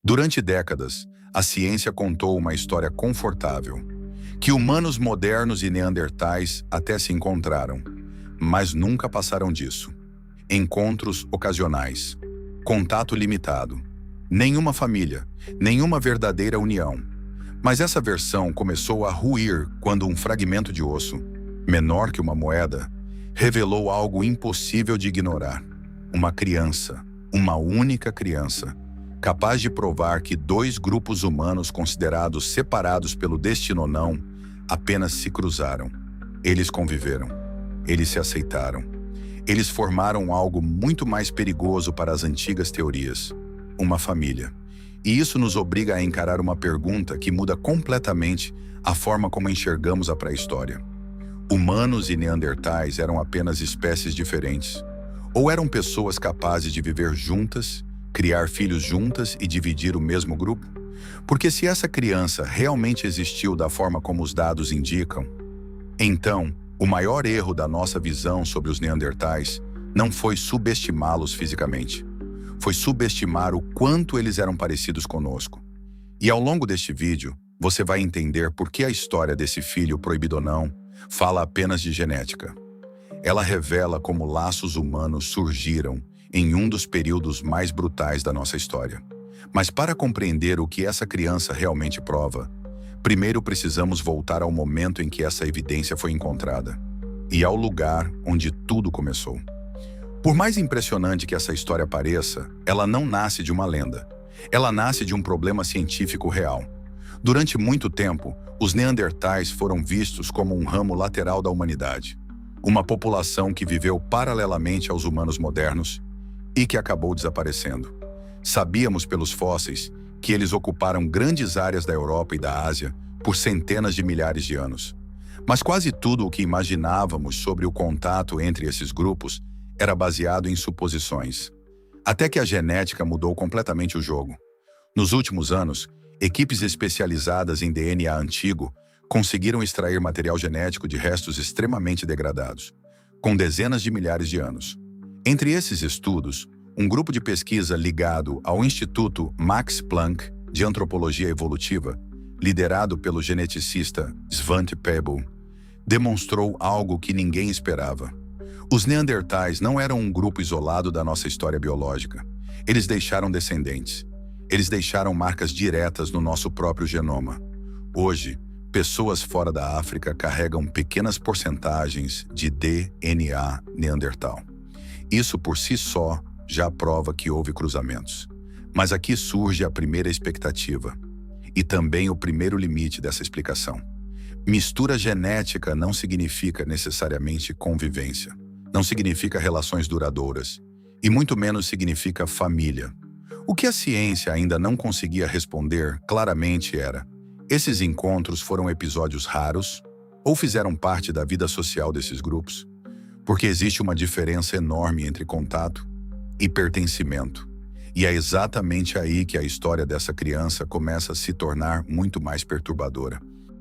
Durante décadas, a ciência contou uma história confortável, que humanos modernos e neandertais até se encontraram, mas nunca passaram disso. Encontros ocasionais, contato limitado, nenhuma família, nenhuma verdadeira união. Mas essa versão começou a ruir quando um fragmento de osso, menor que uma moeda, revelou algo impossível de ignorar. Uma criança, uma única criança, capaz de provar que dois grupos humanos considerados separados pelo destino ou não, apenas se cruzaram. Eles conviveram. Eles se aceitaram. Eles formaram algo muito mais perigoso para as antigas teorias: uma família. E isso nos obriga a encarar uma pergunta que muda completamente a forma como enxergamos a pré-história. Humanos e neandertais eram apenas espécies diferentes? Ou eram pessoas capazes de viver juntas, criar filhos juntas e dividir o mesmo grupo? Porque se essa criança realmente existiu da forma como os dados indicam, então, o maior erro da nossa visão sobre os neandertais não foi subestimá-los fisicamente. Foi subestimar o quanto eles eram parecidos conosco. E ao longo deste vídeo, você vai entender por que a história desse filho proibido ou não fala apenas de genética. Ela revela como laços humanos surgiram em um dos períodos mais brutais da nossa história. Mas para compreender o que essa criança realmente prova, primeiro precisamos voltar ao momento em que essa evidência foi encontrada e ao lugar onde tudo começou. Por mais impressionante que essa história pareça, ela não nasce de uma lenda. Ela nasce de um problema científico real. Durante muito tempo, os neandertais foram vistos como um ramo lateral da humanidade. Uma população que viveu paralelamente aos humanos modernos e que acabou desaparecendo. Sabíamos pelos fósseis que eles ocuparam grandes áreas da Europa e da Ásia por centenas de milhares de anos. Mas quase tudo o que imaginávamos sobre o contato entre esses grupos era baseado em suposições. Até que a genética mudou completamente o jogo. Nos últimos anos, equipes especializadas em DNA antigo conseguiram extrair material genético de restos extremamente degradados, com dezenas de milhares de anos. Entre esses estudos, um grupo de pesquisa ligado ao Instituto Max Planck de Antropologia Evolutiva, liderado pelo geneticista Svante Pääbo, demonstrou algo que ninguém esperava. Os neandertais não eram um grupo isolado da nossa história biológica. Eles deixaram descendentes. Eles deixaram marcas diretas no nosso próprio genoma. Hoje, pessoas fora da África carregam pequenas porcentagens de DNA neandertal. Isso por si só já prova que houve cruzamentos. Mas aqui surge a primeira expectativa e também o primeiro limite dessa explicação. Mistura genética não significa necessariamente convivência. Não significa relações duradouras. E muito menos significa família. O que a ciência ainda não conseguia responder claramente era: esses encontros foram episódios raros ou fizeram parte da vida social desses grupos? Porque existe uma diferença enorme entre contato e pertencimento. E é exatamente aí que a história dessa criança começa a se tornar muito mais perturbadora.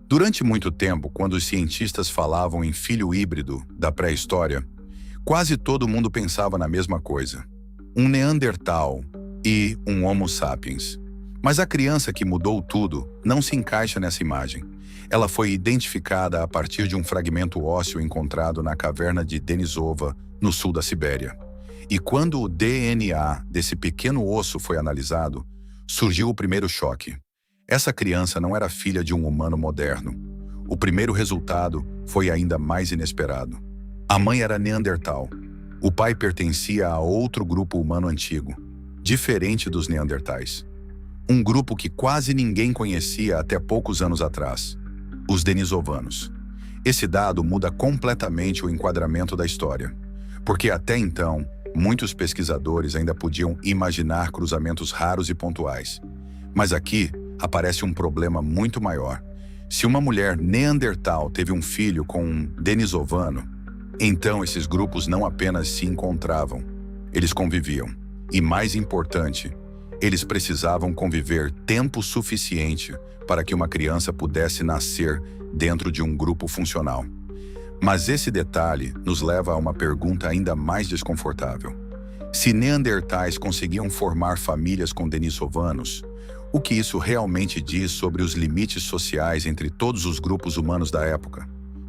Durante muito tempo, quando os cientistas falavam em filho híbrido da pré-história, quase todo mundo pensava na mesma coisa: um Neandertal e um Homo sapiens. Mas a criança que mudou tudo não se encaixa nessa imagem. Ela foi identificada a partir de um fragmento ósseo encontrado na caverna de Denisova, no sul da Sibéria. E quando o DNA desse pequeno osso foi analisado, surgiu o primeiro choque. Essa criança não era filha de um humano moderno. O primeiro resultado foi ainda mais inesperado. A mãe era Neandertal. O pai pertencia a outro grupo humano antigo, diferente dos neandertais. Um grupo que quase ninguém conhecia até poucos anos atrás: os denisovanos. Esse dado muda completamente o enquadramento da história, porque até então, muitos pesquisadores ainda podiam imaginar cruzamentos raros e pontuais. Mas aqui aparece um problema muito maior. Se uma mulher neandertal teve um filho com um denisovano, então esses grupos não apenas se encontravam, eles conviviam. E mais importante, eles precisavam conviver tempo suficiente para que uma criança pudesse nascer dentro de um grupo funcional. Mas esse detalhe nos leva a uma pergunta ainda mais desconfortável. Se neandertais conseguiam formar famílias com denisovanos, O que isso realmente diz sobre os limites sociais entre todos os grupos humanos da época?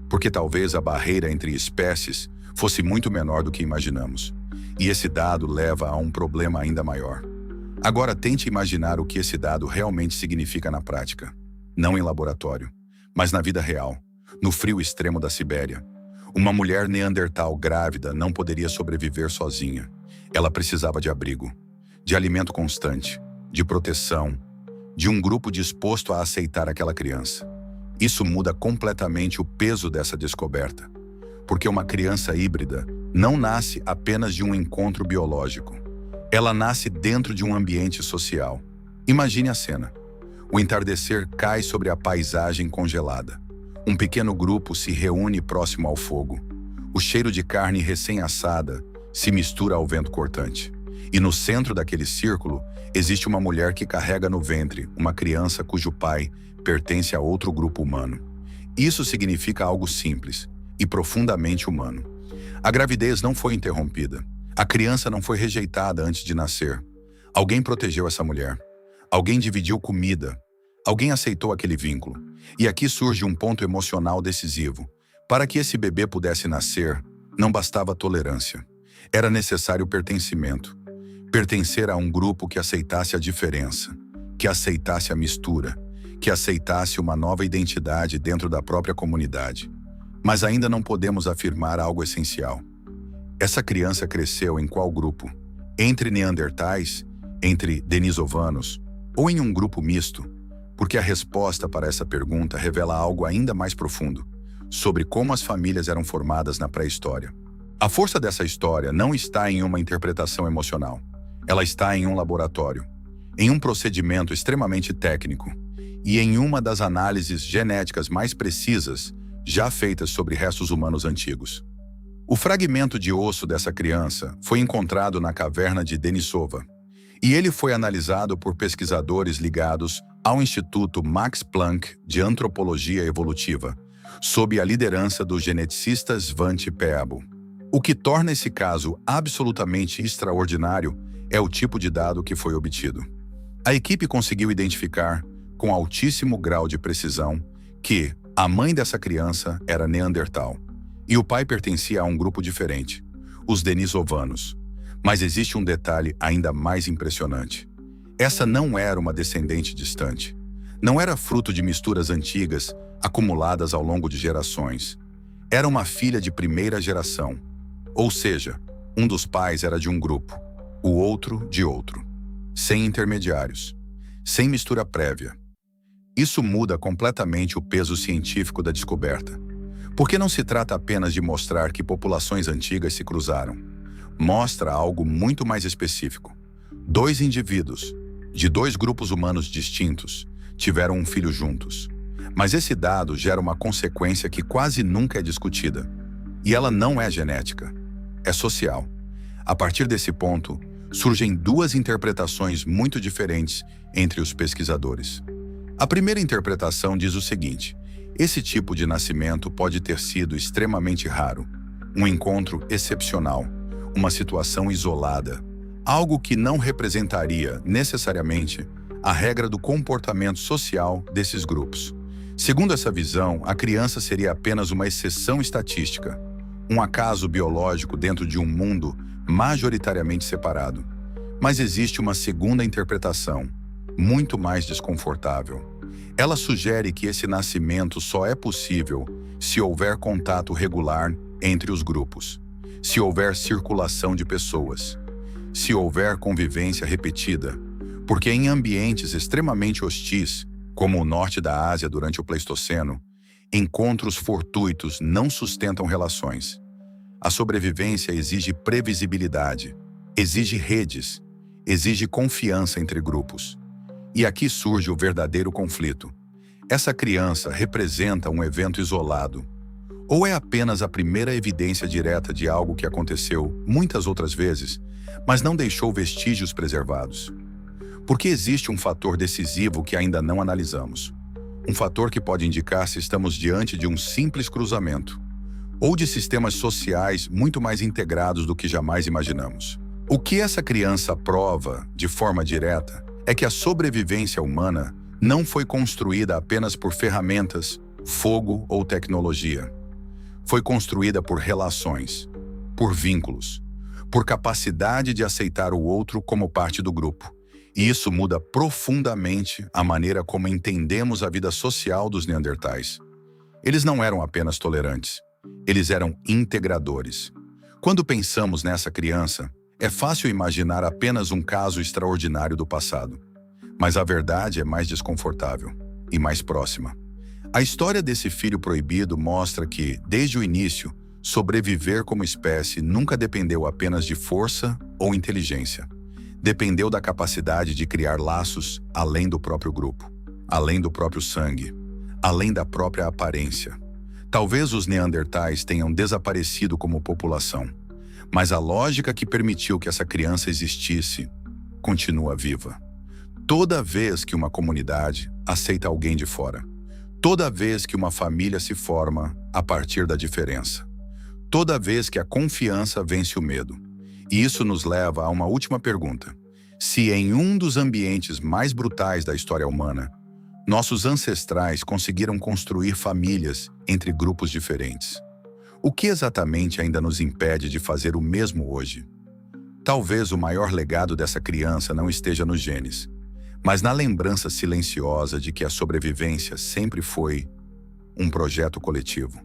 Porque talvez a barreira entre espécies fosse muito menor do que imaginamos. E esse dado leva a um problema ainda maior. Agora tente imaginar o que esse dado realmente significa na prática. Não em laboratório, mas na vida real, no frio extremo da Sibéria. Uma mulher neandertal grávida não poderia sobreviver sozinha. Ela precisava de abrigo, de alimento constante, de proteção, de um grupo disposto a aceitar aquela criança. Isso muda completamente o peso dessa descoberta, porque uma criança híbrida não nasce apenas de um encontro biológico. Ela nasce dentro de um ambiente social. Imagine a cena. O entardecer cai sobre a paisagem congelada. Um pequeno grupo se reúne próximo ao fogo. O cheiro de carne recém-assada se mistura ao vento cortante. E no centro daquele círculo, existe uma mulher que carrega no ventre uma criança cujo pai pertence a outro grupo humano. Isso significa algo simples e profundamente humano. A gravidez não foi interrompida. A criança não foi rejeitada antes de nascer. Alguém protegeu essa mulher. Alguém dividiu comida. Alguém aceitou aquele vínculo. E aqui surge um ponto emocional decisivo. Para que esse bebê pudesse nascer, não bastava tolerância. Era necessário pertencimento. Pertencer a um grupo que aceitasse a diferença, que aceitasse a mistura, que aceitasse uma nova identidade dentro da própria comunidade. Mas ainda não podemos afirmar algo essencial. Essa criança cresceu em qual grupo? Entre neandertais, entre denisovanos ou em um grupo misto? Porque a resposta para essa pergunta revela algo ainda mais profundo, sobre como as famílias eram formadas na pré-história. A força dessa história não está em uma interpretação emocional. Ela está em um laboratório, em um procedimento extremamente técnico e em uma das análises genéticas mais precisas já feitas sobre restos humanos antigos. O fragmento de osso dessa criança foi encontrado na caverna de Denisova e ele foi analisado por pesquisadores ligados ao Instituto Max Planck de Antropologia Evolutiva, sob a liderança do geneticista Svante Pääbo. O que torna esse caso absolutamente extraordinário é o tipo de dado que foi obtido. A equipe conseguiu identificar, com altíssimo grau de precisão, que a mãe dessa criança era neandertal e o pai pertencia a um grupo diferente, os denisovanos. Mas existe um detalhe ainda mais impressionante. Essa não era uma descendente distante. Não era fruto de misturas antigas acumuladas ao longo de gerações. Era uma filha de primeira geração. Ou seja, um dos pais era de um grupo, o outro de outro. Sem intermediários. Sem mistura prévia. Isso muda completamente o peso científico da descoberta. Porque não se trata apenas de mostrar que populações antigas se cruzaram. Mostra algo muito mais específico. Dois indivíduos, de dois grupos humanos distintos, tiveram um filho juntos. Mas esse dado gera uma consequência que quase nunca é discutida. E ela não é genética, é social. A partir desse ponto, surgem duas interpretações muito diferentes entre os pesquisadores. A primeira interpretação diz o seguinte: esse tipo de nascimento pode ter sido extremamente raro, um encontro excepcional, uma situação isolada, algo que não representaria, necessariamente, a regra do comportamento social desses grupos. Segundo essa visão, a criança seria apenas uma exceção estatística, um acaso biológico dentro de um mundo majoritariamente separado. Mas existe uma segunda interpretação, muito mais desconfortável. Ela sugere que esse nascimento só é possível se houver contato regular entre os grupos, se houver circulação de pessoas, se houver convivência repetida, porque em ambientes extremamente hostis, como o norte da Ásia durante o Pleistoceno, encontros fortuitos não sustentam relações. A sobrevivência exige previsibilidade, exige redes, exige confiança entre grupos. E aqui surge o verdadeiro conflito. Essa criança representa um evento isolado, ou é apenas a primeira evidência direta de algo que aconteceu muitas outras vezes, mas não deixou vestígios preservados? Porque existe um fator decisivo que ainda não analisamos. Um fator que pode indicar se estamos diante de um simples cruzamento, ou de sistemas sociais muito mais integrados do que jamais imaginamos. O que essa criança prova, de forma direta, é que a sobrevivência humana não foi construída apenas por ferramentas, fogo ou tecnologia. Foi construída por relações, por vínculos, por capacidade de aceitar o outro como parte do grupo. E isso muda profundamente a maneira como entendemos a vida social dos neandertais. Eles não eram apenas tolerantes, eles eram integradores. Quando pensamos nessa criança, é fácil imaginar apenas um caso extraordinário do passado. Mas a verdade é mais desconfortável e mais próxima. A história desse filho proibido mostra que, desde o início, sobreviver como espécie nunca dependeu apenas de força ou inteligência. Dependeu da capacidade de criar laços além do próprio grupo, além do próprio sangue, além da própria aparência. Talvez os neandertais tenham desaparecido como população, mas a lógica que permitiu que essa criança existisse continua viva. Toda vez que uma comunidade aceita alguém de fora, toda vez que uma família se forma a partir da diferença, toda vez que a confiança vence o medo. E isso nos leva a uma última pergunta. Se em um dos ambientes mais brutais da história humana, nossos ancestrais conseguiram construir famílias entre grupos diferentes, o que exatamente ainda nos impede de fazer o mesmo hoje? Talvez o maior legado dessa criança não esteja nos genes, mas na lembrança silenciosa de que a sobrevivência sempre foi um projeto coletivo.